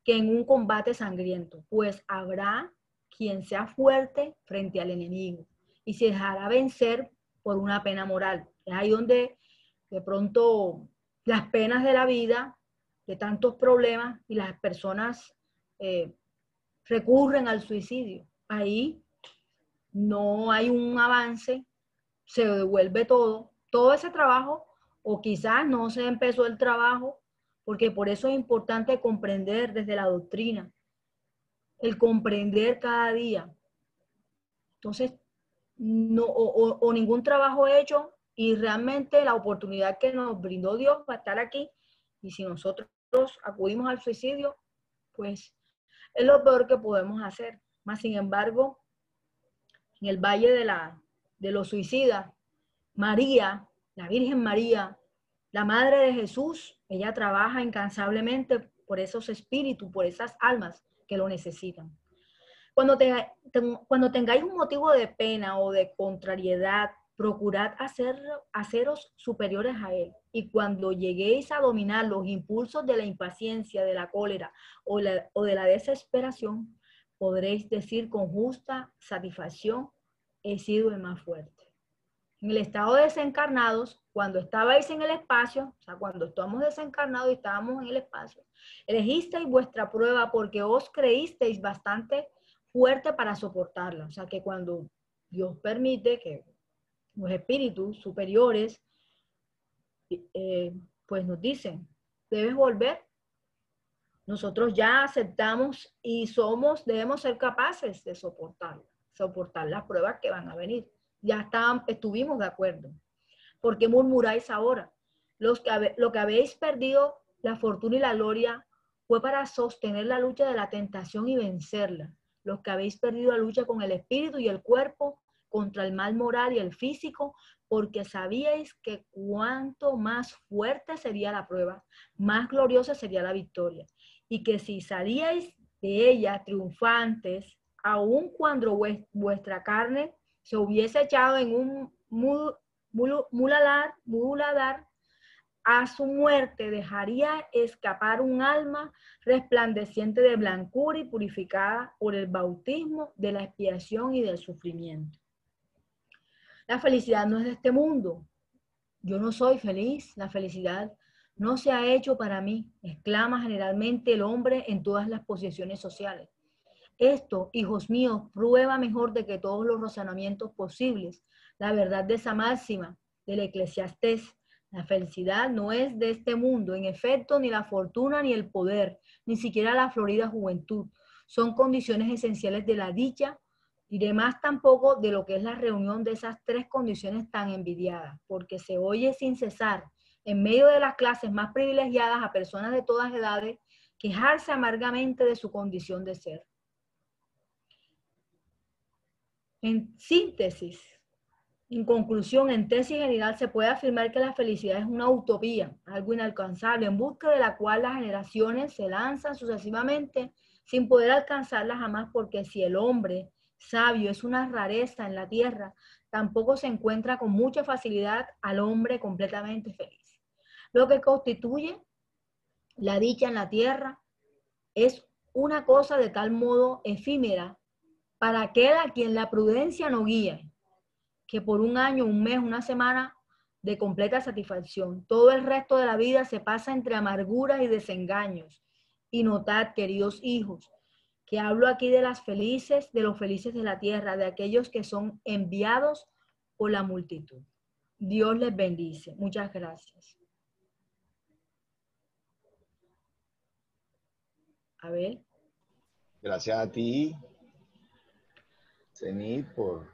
que en un combate sangriento, pues habrá quien sea fuerte frente al enemigo y se dejará vencer por una pena moral. Es ahí donde de pronto las penas de la vida, de tantos problemas y las personas recurren al suicidio. Ahí no hay un avance, se devuelve todo ese trabajo, o quizás no se empezó el trabajo, porque por eso es importante comprender desde la doctrina, el comprender cada día. Entonces, no, o ningún trabajo hecho y realmente la oportunidad que nos brindó Dios para estar aquí, y si nosotros acudimos al suicidio, pues es lo peor que podemos hacer. Más sin embargo, en el valle de los suicidas, María, la Virgen María, la Madre de Jesús, ella trabaja incansablemente por esos espíritus, por esas almas que lo necesitan. Cuando tengáis un motivo de pena o de contrariedad, procurad haceros superiores a él. Y cuando lleguéis a dominar los impulsos de la impaciencia, de la cólera o de la desesperación, podréis decir con justa satisfacción, he sido el más fuerte. En el estado de desencarnados, cuando estabais en el espacio, o sea, cuando estamos desencarnados y estábamos en el espacio, elegisteis vuestra prueba porque os creísteis bastante fuerte para soportarla. O sea, que cuando Dios permite que los espíritus superiores, pues nos dicen, debes volver. Nosotros ya aceptamos y debemos ser capaces de soportar las pruebas que van a venir. Ya estuvimos de acuerdo. ¿Por qué murmuráis ahora? Lo que habéis perdido, la fortuna y la gloria, fue para sostener la lucha de la tentación y vencerla. Los que habéis perdido la lucha con el espíritu y el cuerpo, contra el mal moral y el físico, porque sabíais que cuanto más fuerte sería la prueba, más gloriosa sería la victoria. Y que si salíais de ella triunfantes, aun cuando vuestra carne se hubiese echado en un muladar, a su muerte dejaría escapar un alma resplandeciente de blancura y purificada por el bautismo de la expiación y del sufrimiento. La felicidad no es de este mundo. Yo no soy feliz. La felicidad no se ha hecho para mí, exclama generalmente el hombre en todas las posiciones sociales. Esto, hijos míos, prueba mejor de que todos los razonamientos posibles la verdad de esa máxima del Eclesiastés. La felicidad no es de este mundo, en efecto, ni la fortuna ni el poder, ni siquiera la florida juventud. Son condiciones esenciales de la dicha y demás tampoco de lo que es la reunión de esas tres condiciones tan envidiadas, porque se oye sin cesar, en medio de las clases más privilegiadas, a personas de todas edades, quejarse amargamente de su condición de ser. En síntesis, en conclusión, en tesis general, se puede afirmar que la felicidad es una utopía, algo inalcanzable, en busca de la cual las generaciones se lanzan sucesivamente sin poder alcanzarla jamás, porque si el hombre sabio es una rareza en la tierra, tampoco se encuentra con mucha facilidad al hombre completamente feliz. Lo que constituye la dicha en la tierra es una cosa de tal modo efímera para aquel a quien la prudencia no guía, que por un año, un mes, una semana de completa satisfacción. Todo el resto de la vida se pasa entre amarguras y desengaños. Y notad, queridos hijos, que hablo aquí de los felices de la tierra, de aquellos que son enviados por la multitud. Dios les bendice. Muchas gracias. A ver. Gracias a ti, Zenit, por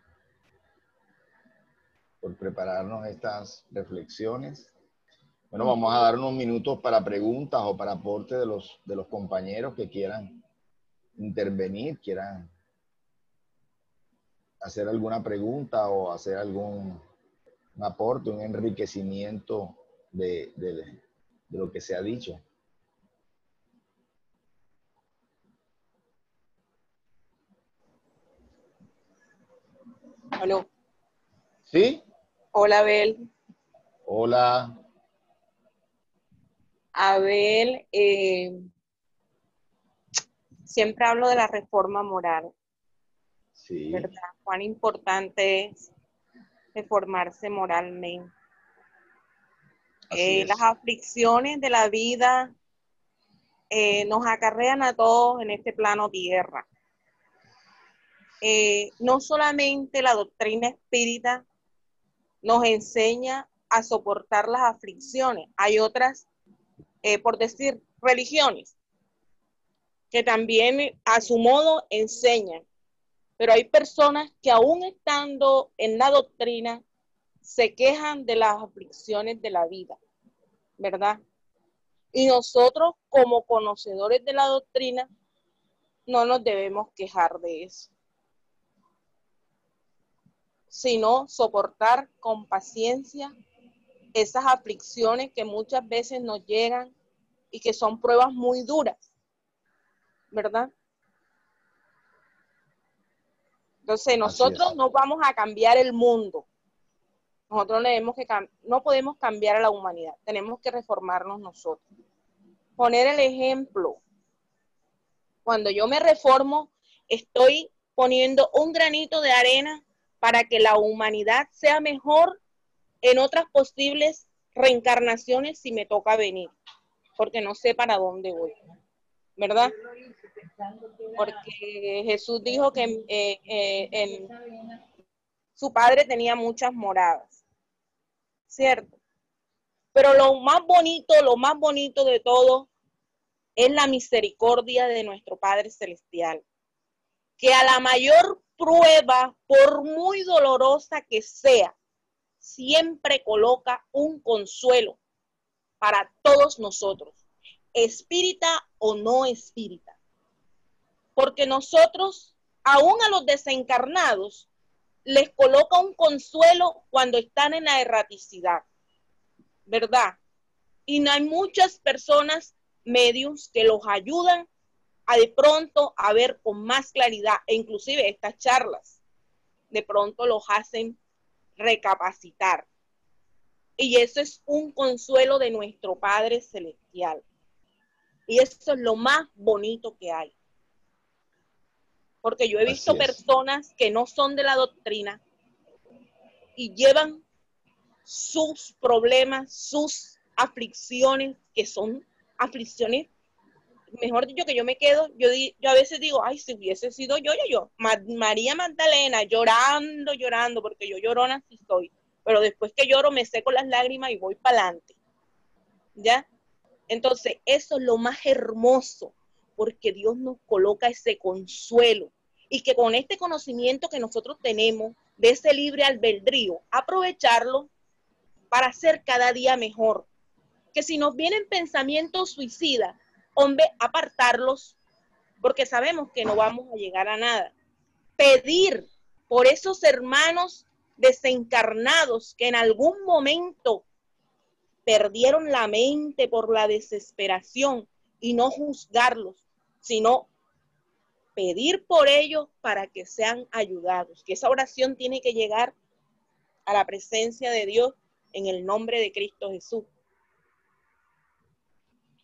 prepararnos estas reflexiones. Bueno, vamos a dar unos minutos para preguntas o para aporte de los compañeros que quieran intervenir, quieran hacer alguna pregunta o hacer algún aporte, un enriquecimiento de lo que se ha dicho. Aló. ¿Sí? Hola, Abel. Hola. Abel, siempre hablo de la reforma moral, Sí. ¿verdad? Cuán importante es reformarse moralmente. Las aflicciones de la vida nos acarrean a todos en este plano tierra. No solamente la doctrina espírita nos enseña a soportar las aflicciones, hay otras, por decir, religiones, que también a su modo enseñan, pero hay personas que aún estando en la doctrina se quejan de las aflicciones de la vida, ¿verdad? Y nosotros como conocedores de la doctrina no nos debemos quejar de eso, sino soportar con paciencia esas aflicciones que muchas veces nos llegan y que son pruebas muy duras, ¿verdad? Entonces nosotros no vamos a cambiar el mundo. Nosotros no podemos cambiar a la humanidad. Tenemos que reformarnos nosotros. Poner el ejemplo. Cuando yo me reformo, estoy poniendo un granito de arena para que la humanidad sea mejor en otras posibles reencarnaciones si me toca venir, porque no sé para dónde voy, ¿verdad? Porque Jesús dijo que su padre tenía muchas moradas, ¿cierto? Pero lo más bonito de todo es la misericordia de nuestro Padre Celestial, que a la mayor prueba, por muy dolorosa que sea, siempre coloca un consuelo para todos nosotros, espírita o no espírita. Porque nosotros, aún a los desencarnados, les coloca un consuelo cuando están en la erraticidad, ¿verdad? Y hay muchas personas, medios, que los ayudan a de pronto a ver con más claridad, e inclusive estas charlas de pronto los hacen recapacitar. Y eso es un consuelo de nuestro Padre Celestial. Y eso es lo más bonito que hay. Porque yo he visto personas que no son de la doctrina y llevan sus problemas, sus aflicciones, que son aflicciones, mejor dicho, que yo me quedo, yo a veces digo, ay, si hubiese sido yo, María Magdalena, llorando, porque yo llorona sí soy, pero después que lloro me seco las lágrimas y voy para adelante, ¿ya? Entonces, eso es lo más hermoso, porque Dios nos coloca ese consuelo, y que con este conocimiento que nosotros tenemos, de ese libre albedrío, aprovecharlo para ser cada día mejor. Que si nos vienen pensamientos suicidas, hombre, apartarlos, porque sabemos que no vamos a llegar a nada. Pedir por esos hermanos desencarnados que en algún momento perdieron la mente por la desesperación, y no juzgarlos, sino pedir por ellos para que sean ayudados. Que esa oración tiene que llegar a la presencia de Dios en el nombre de Cristo Jesús.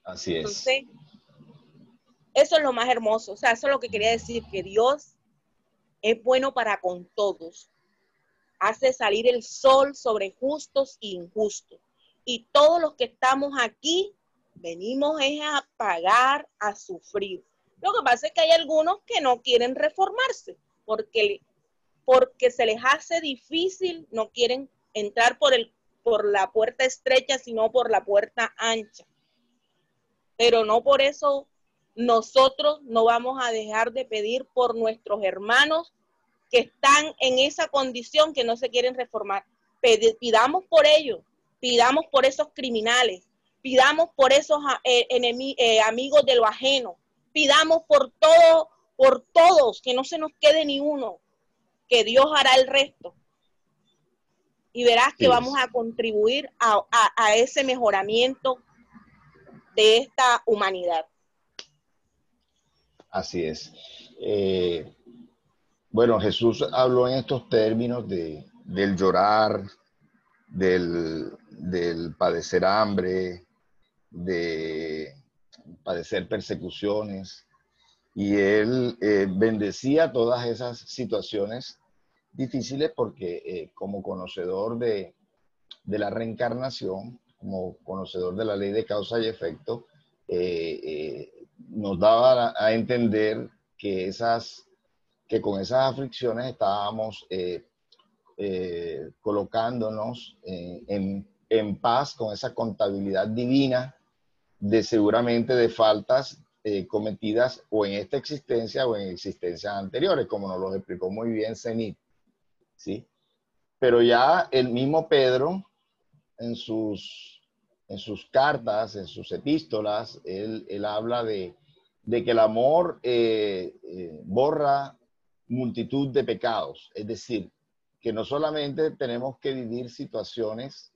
Así es. Entonces, eso es lo más hermoso. O sea, eso es lo que quería decir, que Dios es bueno para con todos. Hace salir el sol sobre justos e injustos. Y todos los que estamos aquí, venimos a pagar, a sufrir. Lo que pasa es que hay algunos que no quieren reformarse, porque se les hace difícil, no quieren entrar por la puerta estrecha, sino por la puerta ancha. Pero no por eso nosotros no vamos a dejar de pedir por nuestros hermanos que están en esa condición, que no se quieren reformar. Pidamos por ellos, pidamos por esos criminales, pidamos por esos amigos de lo ajeno, pidamos por todos, que no se nos quede ni uno, que Dios hará el resto. Y verás que vamos a contribuir a ese mejoramiento de esta humanidad. Así es. Bueno, Jesús habló en estos términos del llorar, del padecer hambre, de padecer persecuciones, y él bendecía todas esas situaciones difíciles porque como conocedor de la reencarnación, como conocedor de la ley de causa y efecto, nos daba a entender que con esas aflicciones estábamos colocándonos en paz con esa contabilidad divina seguramente de faltas cometidas o en esta existencia o en existencias anteriores, como nos lo explicó muy bien Zenit, ¿sí? Pero ya el mismo Pedro, en sus cartas, en sus epístolas, él habla de que el amor borra multitud de pecados. Es decir, que no solamente tenemos que vivir situaciones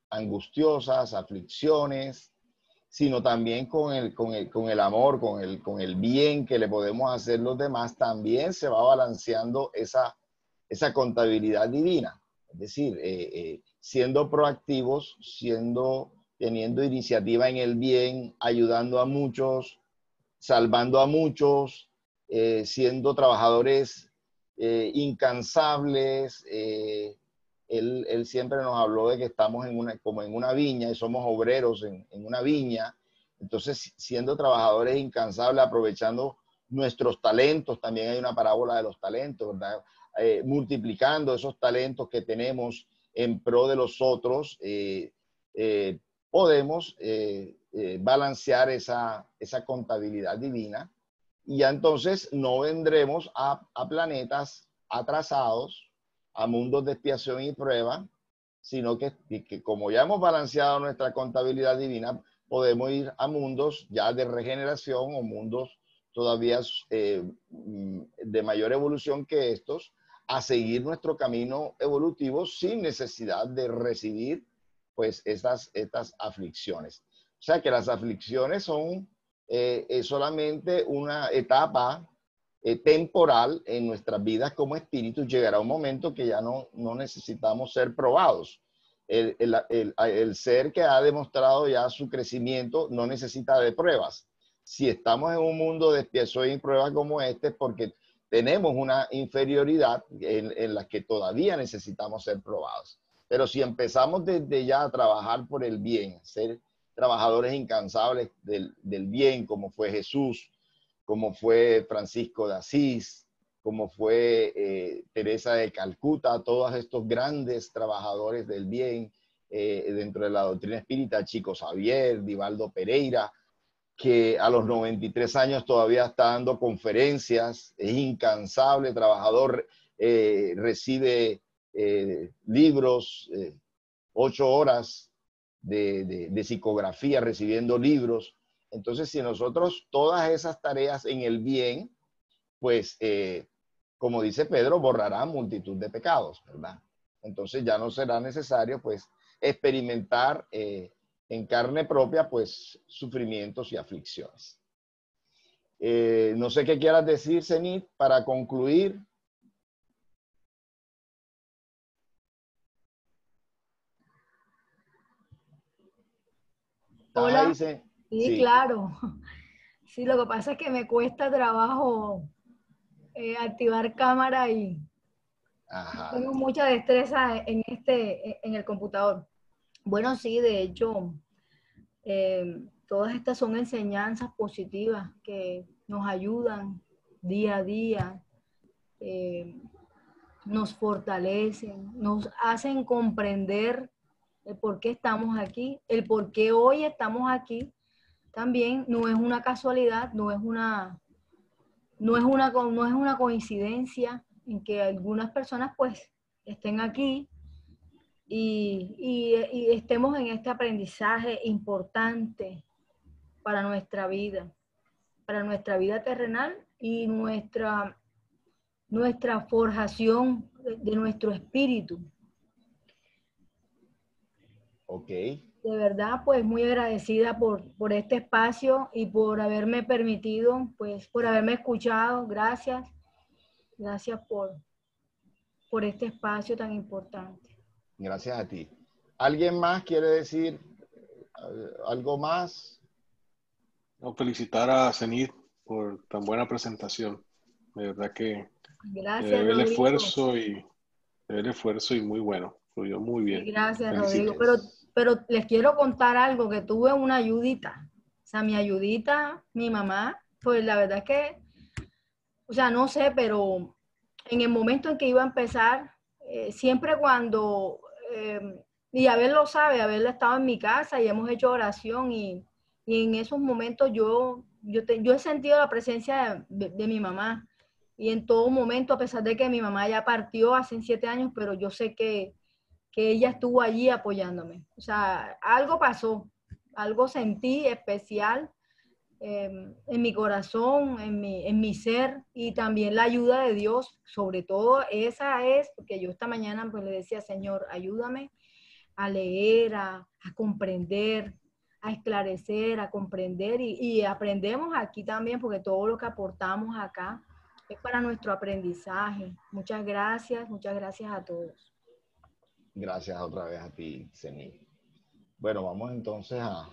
angustiosas, aflicciones, sino también con el amor, con el bien que le podemos hacer los demás, también se va balanceando esa contabilidad divina. Es decir, siendo proactivos, teniendo iniciativa en el bien, ayudando a muchos, salvando a muchos, siendo trabajadores incansables. Él siempre nos habló de que estamos como en una viña y somos obreros en una viña. Entonces, siendo trabajadores incansables, aprovechando nuestros talentos, también hay una parábola de los talentos, ¿verdad? Multiplicando esos talentos que tenemos en pro de los otros, podemos balancear esa contabilidad divina, y ya entonces no vendremos a planetas atrasados, a mundos de expiación y prueba, sino que como ya hemos balanceado nuestra contabilidad divina, podemos ir a mundos ya de regeneración o mundos todavía de mayor evolución que estos, a seguir nuestro camino evolutivo sin necesidad de recibir pues estas aflicciones. O sea que las aflicciones son solamente una etapa temporal en nuestras vidas como espíritus. Llegará un momento que ya no necesitamos ser probados. El ser que ha demostrado ya su crecimiento no necesita de pruebas. Si estamos en un mundo de expiación y pruebas como este, es porque tenemos una inferioridad en la que todavía necesitamos ser probados. Pero si empezamos desde ya a trabajar por el bien, ser trabajadores incansables del bien, como fue Jesús, como fue Francisco de Asís, como fue Teresa de Calcuta, todos estos grandes trabajadores del bien dentro de la doctrina espírita, Chico Xavier, Divaldo Pereira, que a los 93 años todavía está dando conferencias, es incansable, trabajador, recibe libros, 8 horas de psicografía, recibiendo libros. Entonces, si nosotros todas esas tareas en el bien, pues, como dice Pedro, borrará multitud de pecados, ¿verdad? Entonces ya no será necesario, pues, experimentar en carne propia, pues, sufrimientos y aflicciones. No sé qué quieras decir, Zenit, para concluir. Hola. Ahí, Sí, sí. claro. Sí, lo que pasa es que me cuesta trabajo activar cámara y Ajá. tengo mucha destreza en el computador. Bueno, sí, de hecho, todas estas son enseñanzas positivas que nos ayudan día a día, nos fortalecen, nos hacen comprender el por qué estamos aquí, el por qué hoy estamos aquí. También no es una casualidad, no es una coincidencia en que algunas personas pues estén aquí y estemos en este aprendizaje importante para nuestra vida terrenal y nuestra forjación de nuestro espíritu. Ok. De verdad, pues muy agradecida por este espacio y por haberme permitido, pues por haberme escuchado. Gracias. Gracias por este espacio tan importante. Gracias a ti. ¿Alguien más quiere decir algo más? No, felicitar a Zenit por tan buena presentación. De verdad que Gracias, el Rodrigo. esfuerzo y muy bueno. Fluyó muy bien. Sí, gracias, Rodrigo. Felicitaciones. Pero les quiero contar algo, que tuve una ayudita. O sea, mi ayudita, mi mamá, pues la verdad es que, o sea, no sé, pero en el momento en que iba a empezar, siempre cuando, y Abel lo sabe, Abel ha estado en mi casa y hemos hecho oración y en esos momentos yo he sentido la presencia de mi mamá. Y en todo momento, a pesar de que mi mamá ya partió hace 7 años, pero yo sé que ella estuvo allí apoyándome. O sea, algo pasó, algo sentí especial en mi corazón, en mi ser, y también la ayuda de Dios, sobre todo esa es, porque yo esta mañana pues le decía, Señor, ayúdame a leer, a comprender, a esclarecer, a comprender, y aprendemos aquí también, porque todo lo que aportamos acá es para nuestro aprendizaje. Muchas gracias a todos. Gracias otra vez a ti, Zenit. Bueno, vamos entonces a